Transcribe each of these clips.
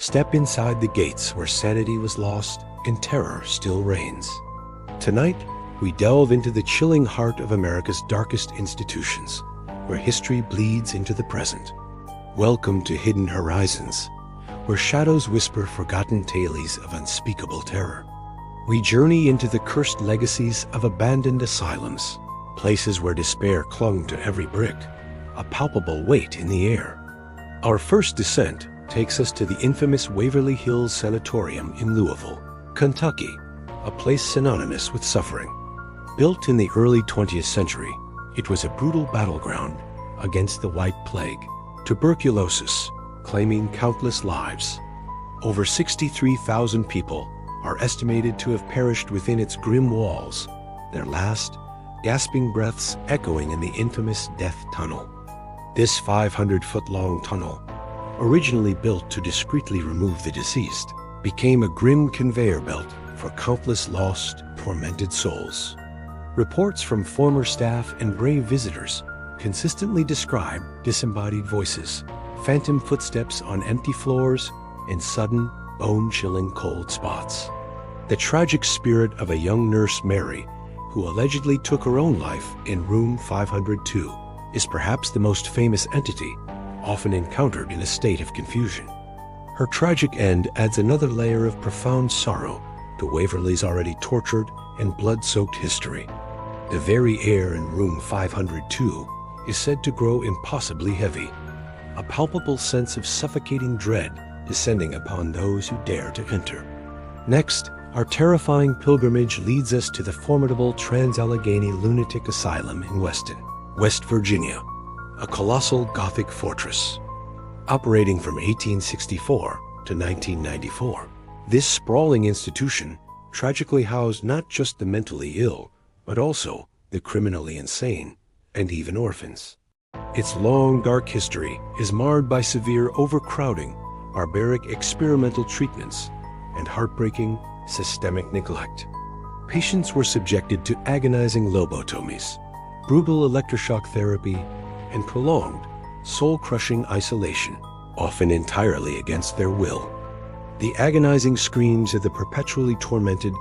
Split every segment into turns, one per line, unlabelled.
Step inside the gates where sanity was lost and terror still reigns. Tonight, we delve into the chilling heart of America's darkest institutions, where history bleeds into the present. Welcome to Hidden Horizons, where shadows whisper forgotten tales of unspeakable terror. We journey into the cursed legacies of abandoned asylums, places where despair clung to every brick, a palpable weight in the air. Our first descent takes us to the infamous Waverly Hills Sanatorium in Louisville, Kentucky, a place synonymous with suffering. Built in the early 20th century, it was a brutal battleground against the White Plague, tuberculosis, claiming countless lives. Over 63,000 people are estimated to have perished within its grim walls, their last, gasping breaths echoing in the infamous Death Tunnel. This 500-foot-long tunnel, originally built to discreetly remove the deceased, became a grim conveyor belt for countless lost, tormented souls. Reports from former staff and brave visitors consistently describe disembodied voices, phantom footsteps on empty floors, and sudden, bone-chilling cold spots. The tragic spirit of a young nurse, Mary, who allegedly took her own life in room 502, is perhaps the most famous entity, often encountered in a state of confusion. Her tragic end adds another layer of profound sorrow to Waverly's already tortured and blood-soaked history. The very air in room 502 is said to grow impossibly heavy, a palpable sense of suffocating dread descending upon those who dare to enter. Next, our terrifying pilgrimage leads us to the formidable Trans-Allegheny Lunatic Asylum in Weston, West Virginia, a colossal Gothic fortress. Operating from 1864 to 1994, this sprawling institution tragically housed not just the mentally ill, but also the criminally insane and even orphans. Its long, dark history is marred by severe overcrowding, barbaric experimental treatments, and heartbreaking systemic neglect. Patients were subjected to agonizing lobotomies, brutal electroshock therapy, and prolonged, soul-crushing isolation, often entirely against their will. The agonizing screams of the perpetually tormented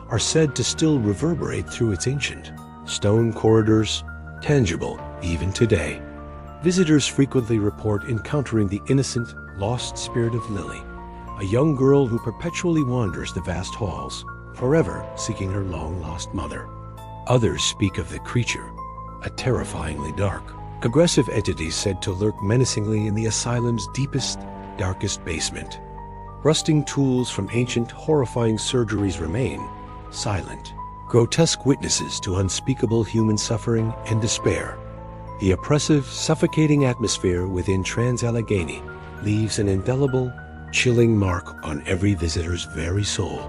are said to still reverberate through its ancient stone corridors, tangible even today. Visitors frequently report encountering the innocent, lost spirit of Lily, a young girl who perpetually wanders the vast halls, forever seeking her long-lost mother. Others speak of the creature, a terrifyingly dark, aggressive entity said to lurk menacingly in the asylum's deepest, darkest basement. Rusting tools from ancient, horrifying surgeries remain, silent, grotesque witnesses to unspeakable human suffering and despair. The oppressive, suffocating atmosphere within Trans-Allegheny leaves an indelible, chilling mark on every visitor's very soul.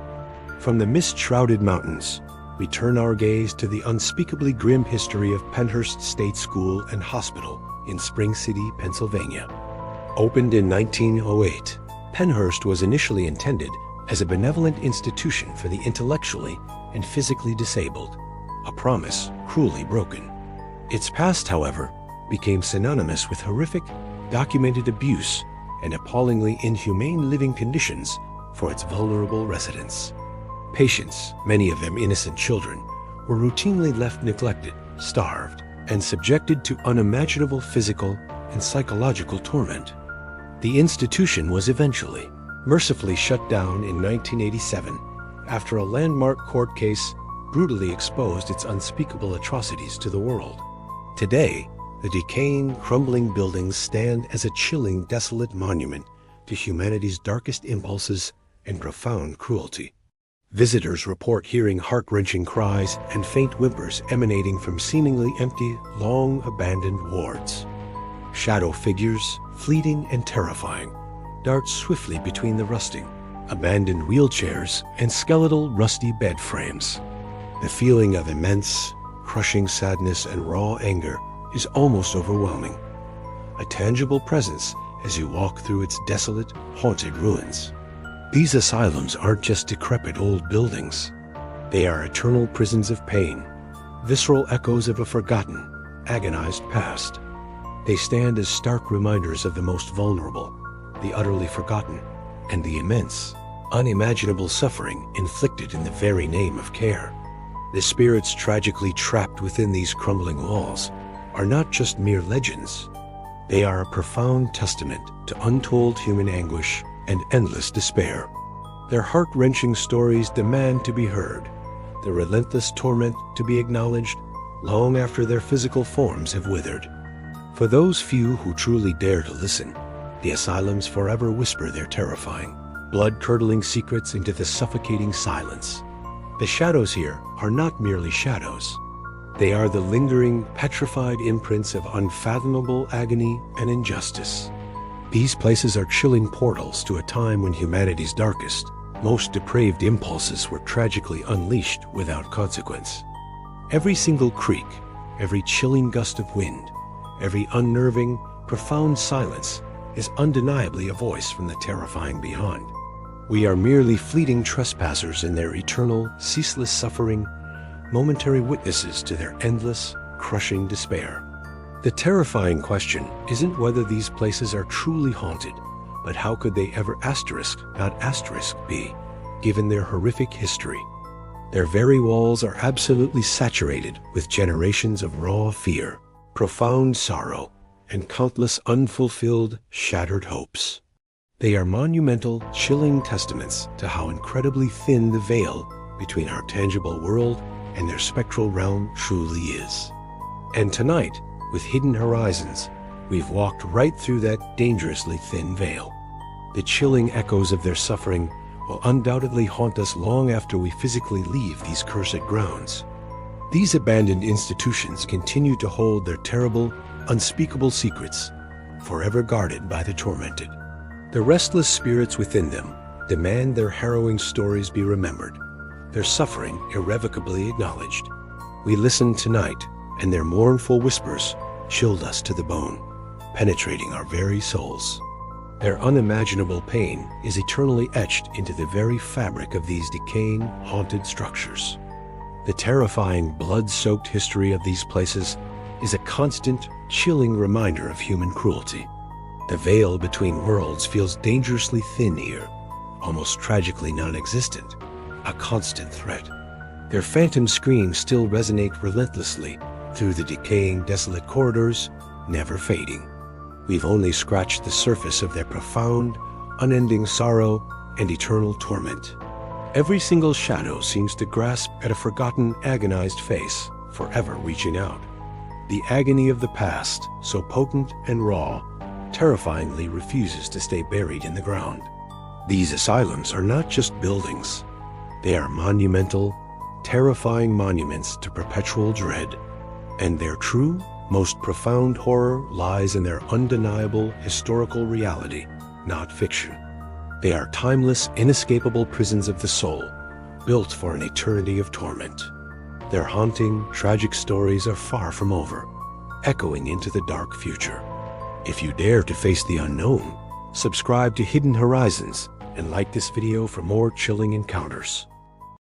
From the mist-shrouded mountains, we turn our gaze to the unspeakably grim history of Pennhurst State School and Hospital in Spring City, Pennsylvania. Opened in 1908, Pennhurst was initially intended as a benevolent institution for the intellectually and physically disabled, a promise cruelly broken. Its past, however, became synonymous with horrific, documented abuse and appallingly inhumane living conditions for its vulnerable residents. Patients, many of them innocent children, were routinely left neglected, starved, and subjected to unimaginable physical and psychological torment. The institution was eventually, mercifully shut down in 1987 after a landmark court case brutally exposed its unspeakable atrocities to the world. Today, the decaying, crumbling buildings stand as a chilling, desolate monument to humanity's darkest impulses and profound cruelty. Visitors report hearing heart-wrenching cries and faint whimpers emanating from seemingly empty, long-abandoned wards. Shadow figures, fleeting and terrifying, dart swiftly between the rusting, abandoned wheelchairs and skeletal, rusty bed frames. The feeling of immense, crushing sadness and raw anger is almost overwhelming, a tangible presence as you walk through its desolate, haunted ruins. These asylums aren't just decrepit old buildings. They are eternal prisons of pain, visceral echoes of a forgotten, agonized past. They stand as stark reminders of the most vulnerable, the utterly forgotten, and the immense, unimaginable suffering inflicted in the very name of care. The spirits tragically trapped within these crumbling walls are not just mere legends. They are a profound testament to untold human anguish and endless despair. Their heart-wrenching stories demand to be heard, their relentless torment to be acknowledged long after their physical forms have withered. For those few who truly dare to listen, the asylums forever whisper their terrifying, blood-curdling secrets into the suffocating silence. The shadows here are not merely shadows. They are the lingering, petrified imprints of unfathomable agony and injustice. These places are chilling portals to a time when humanity's darkest, most depraved impulses were tragically unleashed without consequence. Every single creak, every chilling gust of wind, every unnerving, profound silence is undeniably a voice from the terrifying beyond. We are merely fleeting trespassers in their eternal, ceaseless suffering, momentary witnesses to their endless, crushing despair. The terrifying question isn't whether these places are truly haunted, but how could they ever not asterisk be, given their horrific history? Their very walls are absolutely saturated with generations of raw fear, profound sorrow, and countless unfulfilled, shattered hopes. They are monumental, chilling testaments to how incredibly thin the veil between our tangible world and their spectral realm truly is. And tonight, with Hidden Horizons, we've walked right through that dangerously thin veil. The chilling echoes of their suffering will undoubtedly haunt us long after we physically leave these cursed grounds. These abandoned institutions continue to hold their terrible, unspeakable secrets, forever guarded by the tormented. The restless spirits within them demand their harrowing stories be remembered, their suffering irrevocably acknowledged. We listened tonight, and their mournful whispers chilled us to the bone, penetrating our very souls. Their unimaginable pain is eternally etched into the very fabric of these decaying, haunted structures. The terrifying, blood-soaked history of these places is a constant, chilling reminder of human cruelty. The veil between worlds feels dangerously thin here, almost tragically non-existent, a constant threat. Their phantom screams still resonate relentlessly through the decaying, desolate corridors, never fading. We've only scratched the surface of their profound, unending sorrow and eternal torment. Every single shadow seems to grasp at a forgotten, agonized face, forever reaching out. The agony of the past, so potent and raw, terrifyingly refuses to stay buried in the ground. These asylums are not just buildings. They are monumental, terrifying monuments to perpetual dread. And their true, most profound horror lies in their undeniable historical reality, not fiction. They are timeless, inescapable prisons of the soul, built for an eternity of torment. Their haunting, tragic stories are far from over, echoing into the dark future. If you dare to face the unknown, subscribe to Hidden Horizons and like this video for more chilling encounters.